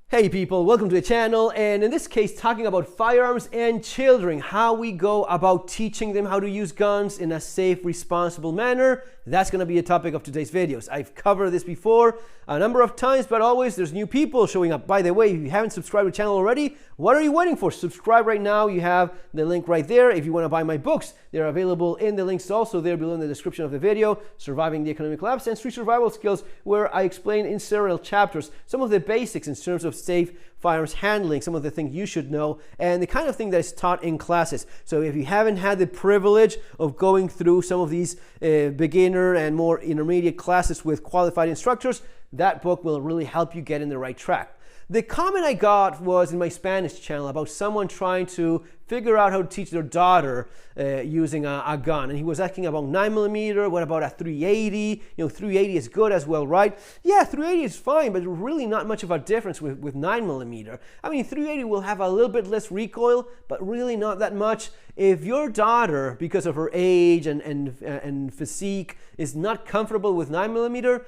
Hey people, welcome to the channel, and in this case talking about firearms and children, how we go about teaching them how to use guns in a safe, responsible manner. That's going to be a topic of today's videos. I've covered this before a number of times, but always there's new people showing up. By the way, if you haven't subscribed to the channel already, what are you waiting for? Subscribe right now. You have the link right there. If you want to buy my books, they're available in the links also there below in the description of the video. Surviving the Economic Collapse and Street Survival Skills, where I explain in several chapters some of the basics in terms of safe firearms handling, some of the things you should know, and the kind of thing that is taught in classes. So if you haven't had the privilege of going through some of these beginner and more intermediate classes with qualified instructors, that book will really help you get in the right track. The comment I got was in my Spanish channel about someone trying to figure out how to teach their daughter using a gun. And he was asking about 9mm, what about a 380? 380 is good as well, right? Yeah, 380 is fine, but really not much of a difference with 9mm. I mean, 380 will have a little bit less recoil, but really not that much. If your daughter, because of her age and physique, is not comfortable with 9mm,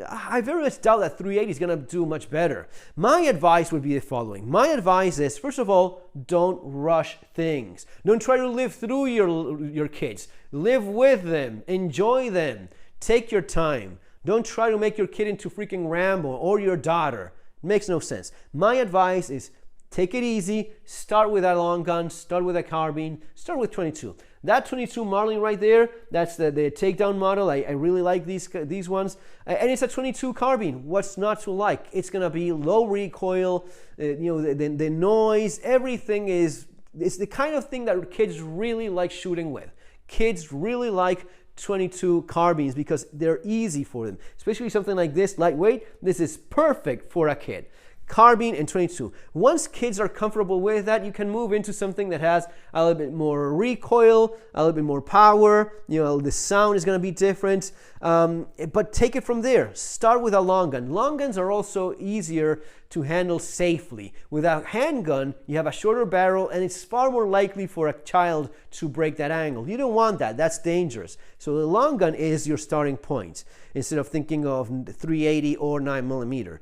I very much doubt that 380 is going to do much better. My advice would be the following. My advice is, first of all, don't rush things. Don't try to live through your kids. Live with them. Enjoy them. Take your time. Don't try to make your kid into freaking Rambo or your daughter. It makes no sense. My advice is take it easy. Start with a long gun. Start with a carbine. Start with 22. That 22 modeling right there, that's the takedown model. I really like these ones. And it's a 22 carbine. What's not to like? It's going to be low recoil. The noise, everything it's the kind of thing that kids really like shooting with. Kids really like 22 carbines because they're easy for them. Especially something like this, lightweight. This is perfect for a kid. Carbine and 22. Once kids are comfortable with that, you can move into something that has a little bit more recoil, a little bit more power. The sound is going to be different, but take it from there. Start with a long gun. Long guns are also easier to handle safely. With a handgun, you have a shorter barrel, and it's far more likely for a child to break that angle. You don't want that. That's dangerous. So the long gun is your starting point instead of thinking of 380 or 9mm.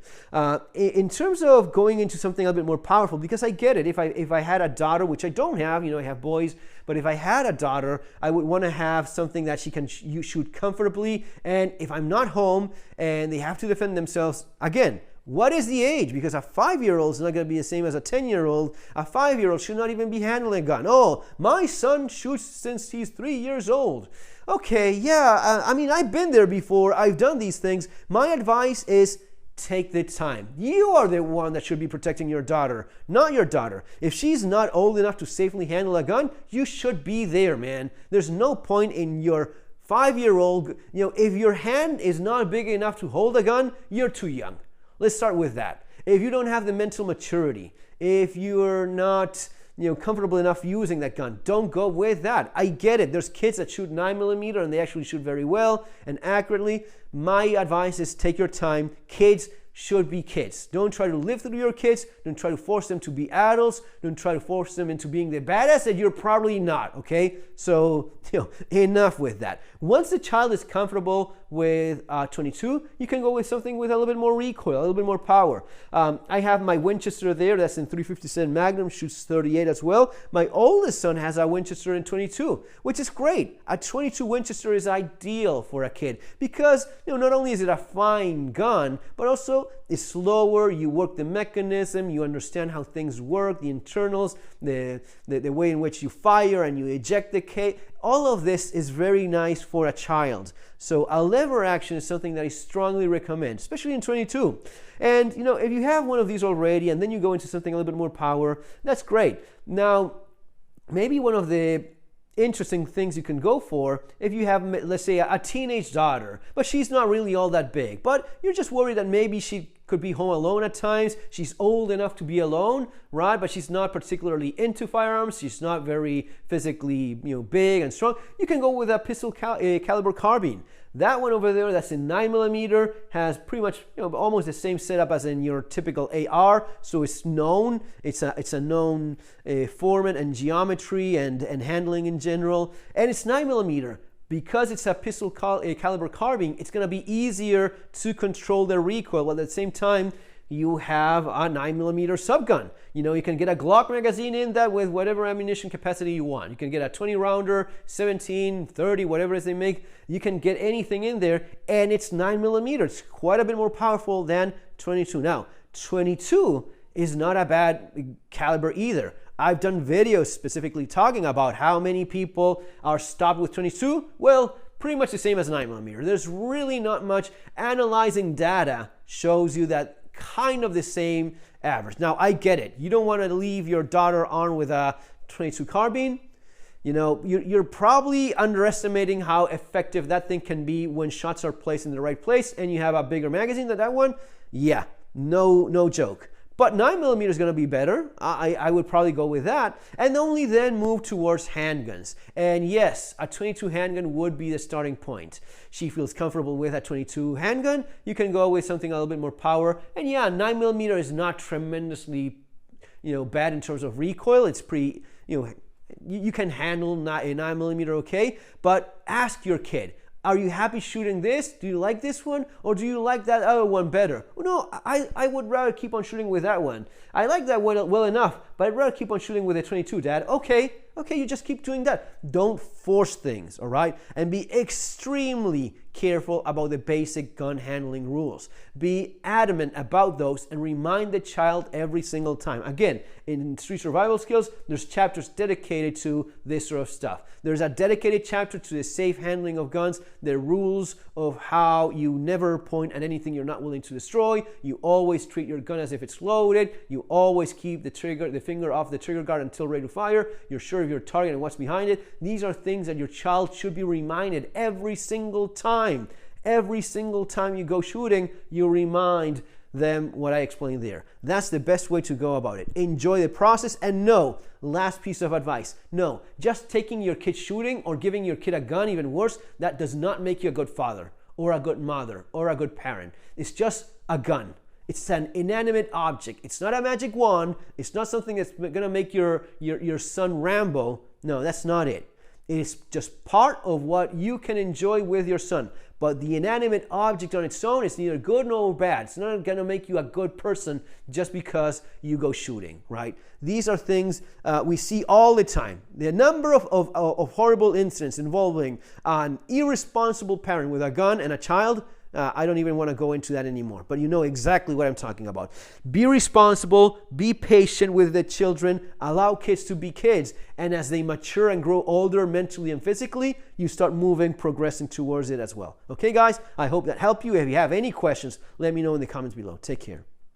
In terms of going into something a bit more powerful, because I get it. If I had a daughter, which I don't have, I have boys, but if I had a daughter, I would want to have something that she can shoot comfortably. And if I'm not home and they have to defend themselves, again, what is the age? Because a 5-year-old is not going to be the same as a 10-year-old. A 5-year-old should not even be handling a gun. Oh, my son shoots since he's 3 years old. Okay, yeah, I've been there before. I've done these things. My advice is take the time. You are the one that should be protecting your daughter, not your daughter. If she's not old enough to safely handle a gun, you should be there, man. There's no point in your 5-year-old. If your hand is not big enough to hold a gun, you're too young. Let's start with that. If you don't have the mental maturity, if you're not comfortable enough using that gun, don't go with that. I get it. There's kids that shoot 9mm and they actually shoot very well and accurately. My advice is take your time. Kids should be kids. Don't try to live through your kids. Don't try to force them to be adults. Don't try to force them into being the badass that you're probably not, okay? So, enough with that. Once the child is comfortable with 22, you can go with something with a little bit more recoil, a little bit more power. I have my Winchester there. That's in .357 Magnum, shoots 38 as well. My oldest son has a Winchester in 22, which is great. A 22 Winchester is ideal for a kid because, not only is it a fine gun, but also it's slower. You work the mechanism. You understand how things work, the internals, the way in which you fire and you eject the case. All of this is very nice for a child. So a lever action is something that I strongly recommend, especially in 22. And if you have one of these already and then you go into something a little bit more power, that's great. Now, maybe one of the interesting things you can go for if you have, let's say, a teenage daughter, but she's not really all that big, but you're just worried that maybe she could be home alone at times. She's old enough to be alone, right? But she's not particularly into firearms. She's not very physically, big and strong. You can go with a pistol caliber carbine. That one over there, that's in 9mm, has pretty much almost the same setup as in your typical AR. So it's known. It's a known format and geometry and handling in general. And it's 9mm. Because it's a pistol caliber carbine, it's going to be easier to control the recoil, while at the same time you have a 9mm subgun. You know, you can get a Glock magazine in that with whatever ammunition capacity you want. You can get a 20 rounder, 17, 30, whatever it is they make. You can get anything in there, and it's 9mm. It's quite a bit more powerful than 22. Now, 22 is not a bad caliber either. I've done videos specifically talking about how many people are stopped with 22. Well, pretty much the same as 9mm. There's really not much. Analyzing data shows you that kind of the same average. Now, I get it. You don't want to leave your daughter armed with a 22 carbine. You know, you're probably underestimating how effective that thing can be when shots are placed in the right place and you have a bigger magazine than that one. Yeah, no joke. But 9mm is going to be better. I would probably go with that. And only then move towards handguns. And yes, a 22 handgun would be the starting point. She feels comfortable with a 22 handgun. You can go with something a little bit more power. And yeah, 9mm is not tremendously, bad in terms of recoil. It's pretty, you can handle a 9mm okay. But ask your kid, are you happy shooting this? Do you like this one? Or do you like that other one better? Well, no, I would rather keep on shooting with that one. I like that one well enough, but I'd rather keep on shooting with a 22, Dad. Okay, you just keep doing that. Don't force things, all right? And be extremely careful about the basic gun handling rules. Be adamant about those and remind the child every single time. Again, in street survival skills, there's chapters dedicated to this sort of stuff. There's a dedicated chapter to the safe handling of guns, the rules of how you never point at anything you're not willing to destroy. You always treat your gun as if it's loaded. You always keep the finger off the trigger guard until ready to fire. You're sure of your target and what's behind it. These are things that your child should be reminded every single time. Every single time you go shooting, you remind them what I explained there. That's the best way to go about it. Enjoy the process. And no, last piece of advice, no, just taking your kid shooting or giving your kid a gun, even worse, that does not make you a good father or a good mother or a good parent. It's just a gun. It's an inanimate object. It's not a magic wand. It's not something that's going to make your son Rambo. No, that's not it. It is just part of what you can enjoy with your son. But the inanimate object on its own is neither good nor bad. It's not going to make you a good person just because you go shooting, right? These are things we see all the time. The number of horrible incidents involving an irresponsible parent with a gun and a child, I don't even want to go into that anymore, but you know exactly what I'm talking about. Be responsible, be patient with the children, allow kids to be kids, and as they mature and grow older mentally and physically, you start progressing towards it as well. Okay, guys, I hope that helped you. If you have any questions, let me know in the comments below. Take care.